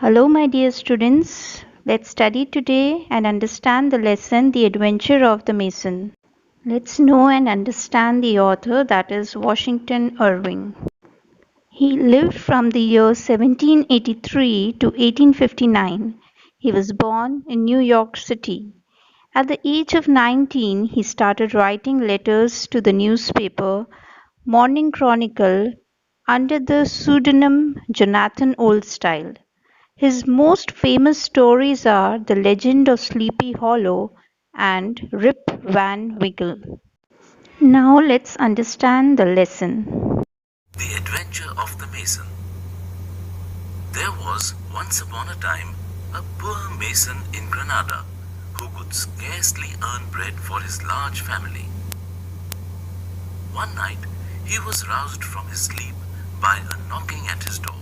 Hello, my dear students. Let's study today and understand the lesson The Adventure of the Mason. Let's know and understand the author, that is Washington Irving. He lived from the year 1783 to 1859. He was born in New York City. At the age of 19, he started writing letters to the newspaper Morning Chronicle under the pseudonym Jonathan Oldstyle. His most famous stories are "The Legend of Sleepy Hollow" and "Rip Van Winkle". Now let's understand the lesson. The Adventure of the Mason. There was once upon a time a poor mason in Granada who could scarcely earn bread for his large family. One night he was roused from his sleep by a knocking at his door.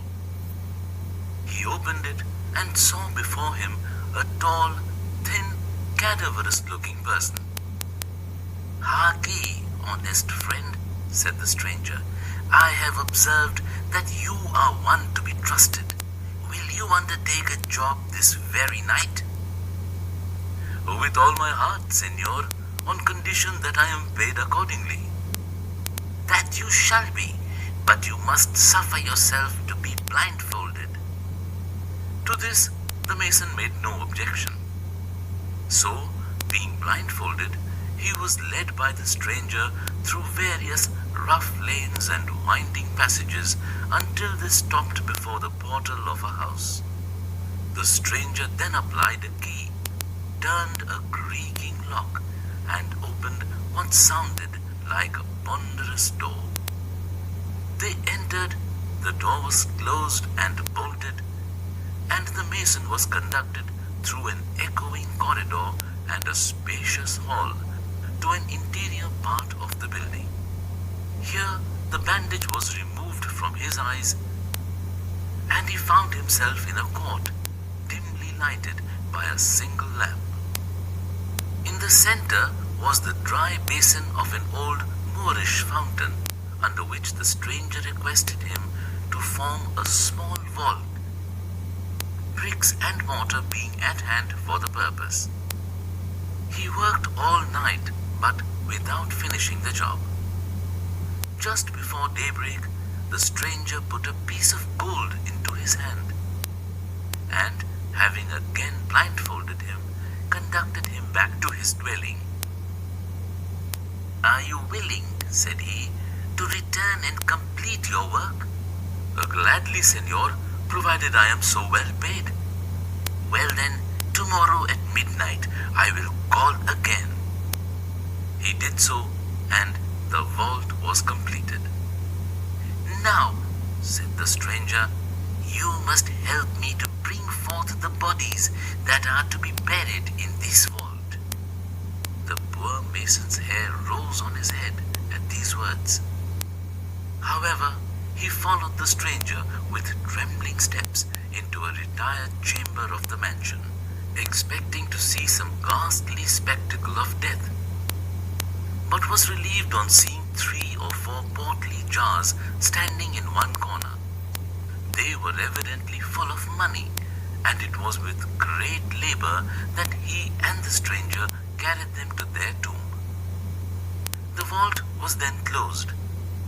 He opened it and saw before him a tall, thin, cadaverous-looking person. "Harkee, honest friend," said the stranger, "I have observed that you are one to be trusted. Will you undertake a job this very night?" "With all my heart, senor, on condition that I am paid accordingly." "That you shall be, but you must suffer yourself to be blindfolded." To this the mason made no objection. So, being blindfolded, he was led by the stranger through various rough lanes and winding passages until they stopped before the portal of a house. The stranger then applied a key, turned a creaking lock, and opened what sounded like a ponderous door. They entered, the door was closed and bolted, and the mason was conducted through an echoing corridor and a spacious hall to an interior part of the building. Here the bandage was removed from his eyes, and he found himself in a court dimly lighted by a single lamp. In the center was the dry basin of an old Moorish fountain, under which the stranger requested him to form a small vault, bricks and mortar being at hand for the purpose. He worked all night, but without finishing the job. Just before daybreak, the stranger put a piece of gold into his hand, and, having again blindfolded him, conducted him back to his dwelling. "Are you willing," said he, "to return and complete your work?" "Gladly, senor, provided I am so well paid." "Well then, tomorrow at midnight I will call again." He did so, and the vault was completed. "Now," said the stranger, "you must help me to bring forth the bodies that are to be buried in this vault." The poor mason's hair rose on his head at these words. However, he followed the stranger with trembling steps into a retired chamber of the mansion, expecting to see some ghastly spectacle of death, but was relieved on seeing 3 or 4 portly jars standing in one corner. They were evidently full of money, and it was with great labor that he and the stranger carried them to their tomb. The vault was then closed,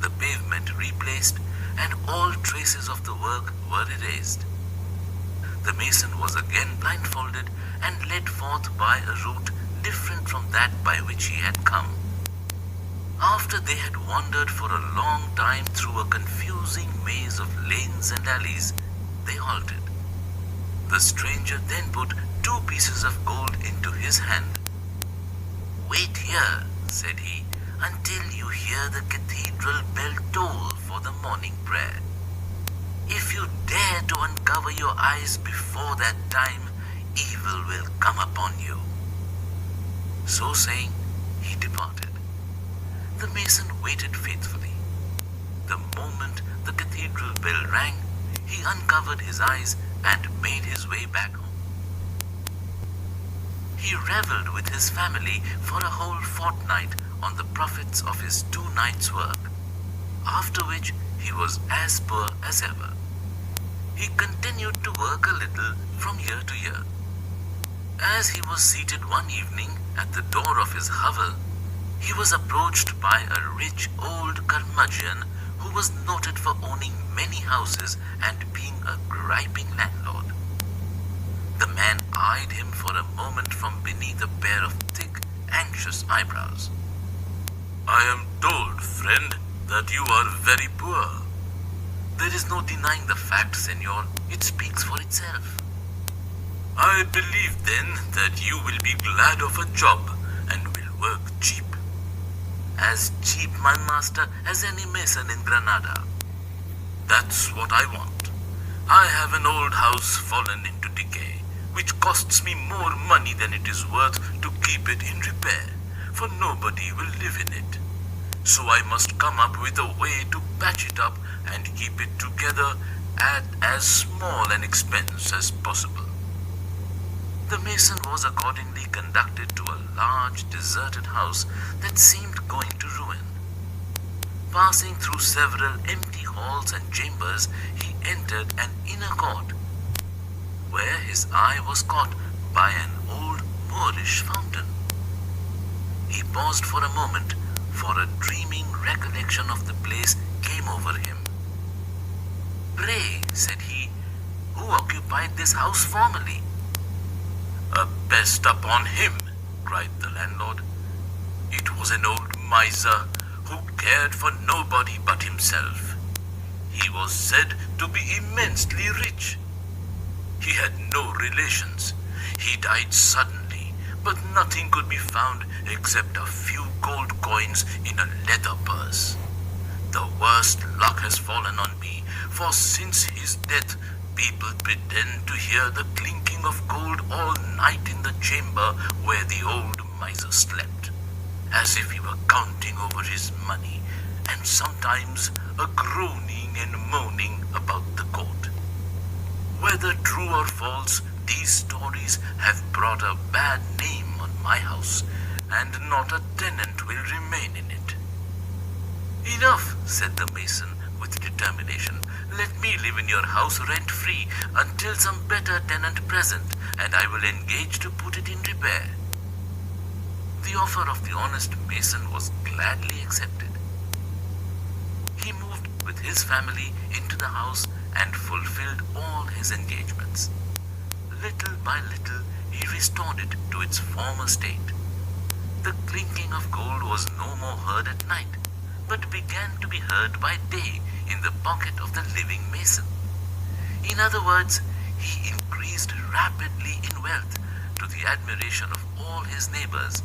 the pavement replaced, and all traces of the work were erased. The mason was again blindfolded and led forth by a route different from that by which he had come. After they had wandered for a long time through a confusing maze of lanes and alleys, they halted. The stranger then put 2 pieces of gold into his hand. "Wait here," said he, "until you hear the cathedral bell toll for the morning prayer. If you dare to uncover your eyes before that time, evil will come upon you." So saying, he departed. The mason waited faithfully. The moment the cathedral bell rang, he uncovered his eyes and made his way back home. He reveled with his family for a whole fortnight on the profits of his 2 nights' work, after which he was as poor as ever. he continued to work a little from year to year. As he was seated one evening at the door of his hovel, he was approached by a rich old curmudgeon who was noted for owning many houses and being a griping landlord. The man eyed him for a moment from beneath a pair of thick, anxious eyebrows. "I am told, friend, that you are very poor." "There is no denying the fact, senor. It speaks for itself." "I believe then that you will be glad of a job and will work cheap." "As cheap, my master, as any mason in Granada." "That's what I want. I have an old house fallen into decay, which costs me more money than it is worth to keep it in repair, for nobody will live in it. So I must come up with a way to patch it up and keep it together at as small an expense as possible." The mason was accordingly conducted to a large deserted house that seemed going to ruin. Passing through several empty halls and chambers, he entered an inner court, where his eye was caught by an old Moorish fountain. He paused for a moment, for a dreaming recollection of the place came over him. "Pray," said he, "who occupied this house formerly?" "A pest upon him," cried the landlord. "It was an old miser who cared for nobody but himself. He was said to be immensely rich. He had no relations. He died suddenly, but nothing could be found except a few gold coins in a leather purse. The worst luck has fallen on me, for since his death people pretend to hear the clinking of gold all night in the chamber where the old miser slept, as if he were counting over his money, and sometimes a groaning and moaning about the court. Whether true or false, these stories have brought a bad name on my house, and not a tenant will remain in it." "Enough," said the mason with determination. "Let me live in your house rent-free until some better tenant present, and I will engage to put it in repair." The offer of the honest mason was gladly accepted. He moved with his family into the house and fulfilled all his engagements. Little by little he restored it to its former state. The clinking of gold was no more heard at night, but began to be heard by day in the pocket of the living mason. In other words, he increased rapidly in wealth to the admiration of all his neighbors,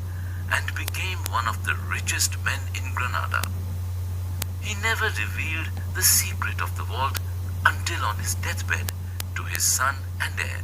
and became one of the richest men in Granada. He never revealed the secret of the vault until on his deathbed to his son and heir.